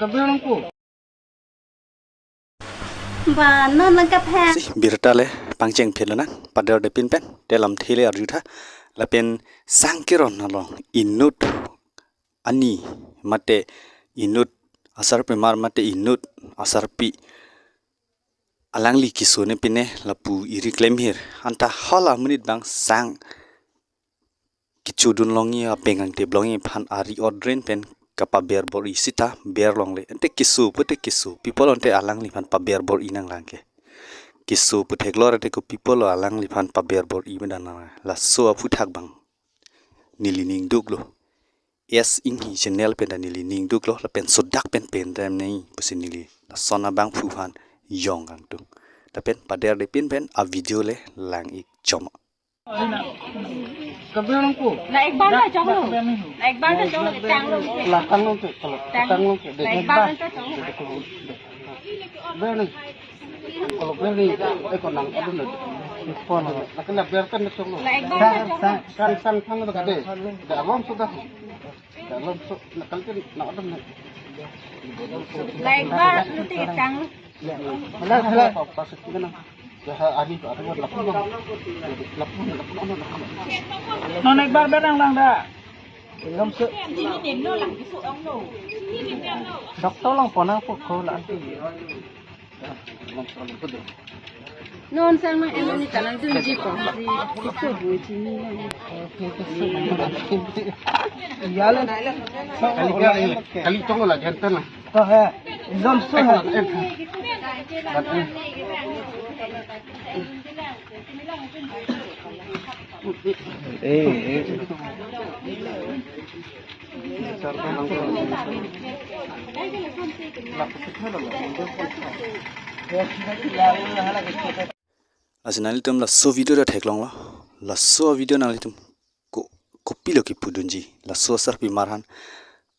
Kabilang ko. Ba non lang ka phe birtale pangcheng phelo na padar de pin pen delam thele arjutha la pen sangkiron nalo inut ani mate inut asar pe mar mate inut asar pi alangli kisone pine lapu iri claim here anta hala minute bang sang kichudun longi apengang te blongi phan ari ordren pen kapa ber bor isita ber longle ente kisu pute kisu people onte alangli phan pa ber bor inang langke kisu puthek lor te ko people alangli phan pa ber bor i medana la so puthak bang nilining duklo yes in hi channel pen nilining duklo la pen sodak pen tem nei pusin nili la sona bang phu phan yong gang tu la pen pa der de pin pen a video le lang ik chom Kabilang ko. la ek bar la chong lo la ek bar la chong lo tang lo Lakang lang to. Lakang lang to. la ek bar la chong lo Bani. Kalau bani ko nang adu na. Phone na. Lakala berkan na chong. la ek bar la chong lo San phang na kade. Dalam sudah. Dalam su nakaltin na adu na. la ek bar lu te tang lo Hala pasok ko na. Jaha ani ko adu lapu. Lapu. Non ek bar berang lang da. Ngam su. Doktor lang po na po ko la anti. non sang ma en ni talang tu ji ko si so bu chi ni Iyalan. Kali tong la jantan la. To hai. Zon su hai. asinali tum la so video da theklong la so video nali tum ko copy lo ki pudunji la so sar pi marhan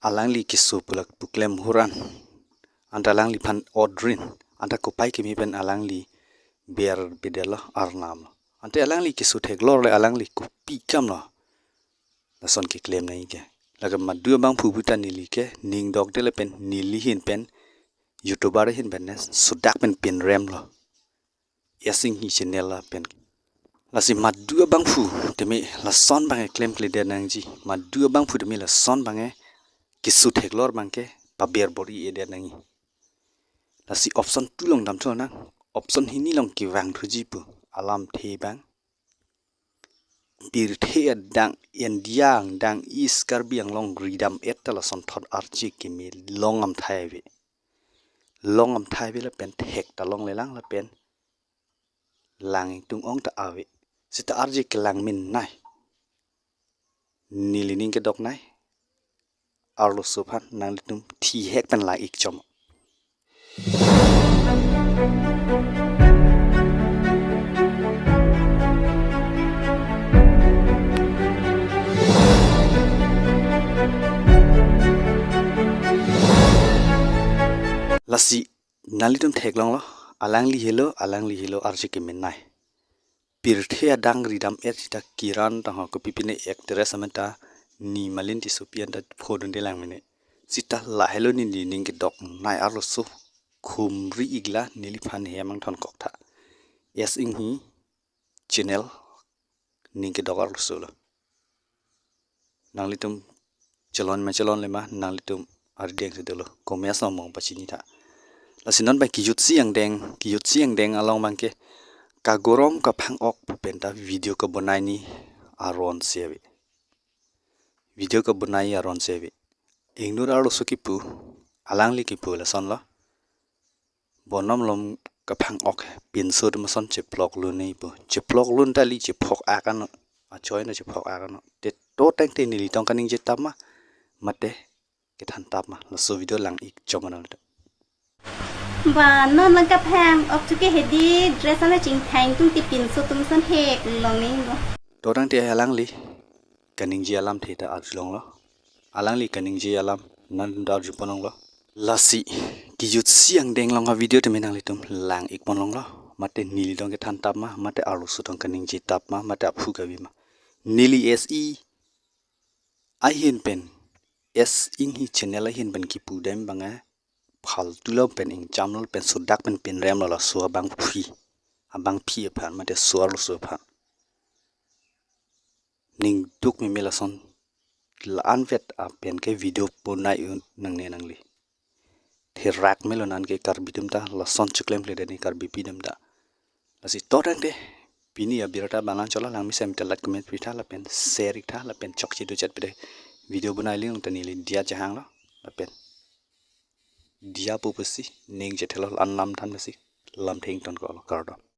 alangli ki so pulak puklem huran anta alangli phan ordrin anta ko pai ki mi pen alangli ber bidela arnam anta alangli ki so theklor le alangli copy kam lo la son ki claim nai ke laga madu bang phu buta nili ke ning dog de le pen nili hin pen youtuber hin pen sudak pen rem lo yasing hi channel la pen la si madu bang phu temi la son bang claim kle de nang ji madu bang phu temi la son bang kisu theklor bang ke pa ber bori e de nang la si option tu long dam chol na option hi ni long ki wang thu ji pu alam the bang bir the dang indiang dang is karbiang long ridam et la son thot archi ki mi longam thai ve la pen thek ta long le lang la pen lang tung ong ta ave sita arji ke lang min nai nilining ke dok nai arlo sophan nang litum thi hek pen la ik chom lasi nalitum theklong lo alangli helo arji ke min nai pirthia dang ridam et ta kiran ta ko pipine actress amata ni malin ti sopian da phodun de lang mine sita la hello ni ning ke dok nai arlo so khum ri igla nili phan he mang thon kok tha yes ing hi channel ning ke dok arlo so lo nanglitum chalon le ma nanglitum ar deng se delo komya som mong pachini tha lasinon ba kiyut siang deng along bangke ka gorom ka phang ok penta video ka bonai ni aron sevi video ka bonai aron sevi ignore aro sukipu alangli kipu la son la bonom lom ka phang ok pin sur ma son che plok lu nei pu che plok lun ta li che phok a kan a choi na che phok a kan te to tang te ni li tong kaning je tap ma mate ke than tap ma la so video lang ik chomana ba non lang ka phe ok chu ke hedi dress na ching thang tung ti pin so tum san he long ning lo to tang te alangli kaning ji alam the ta arjlong lo alangli kaning ji alam nan dar ju ponong lo lasi ki yut siang deng long video te menang litum lang ik ponong lo mate nili dong ke than tap ma mate aru su dong kaning ji tap ma mate aphu ka bi ma nili se ai hin pen s in hi channel hin ban ki pu dem banga phal tu lo pen ing cham lo pen sudak pen pin rem lo la so bang phi abang phi phan ma de so lo so phan ning duk mi mela son la an vet a pen ke video ponai nang ne nang li the rak melon an ke kar bidum ta la son chuklem le de ni kar bi pidum da la si to dang de pini ya birata banan chola lang mi sem telat comment pitha la pen share tha la pen chok chi do chat pe video bunai ling tani li dia jahang lo la pen dia pu pasi ning je thelo an lam than masi lam thing ton ko kar do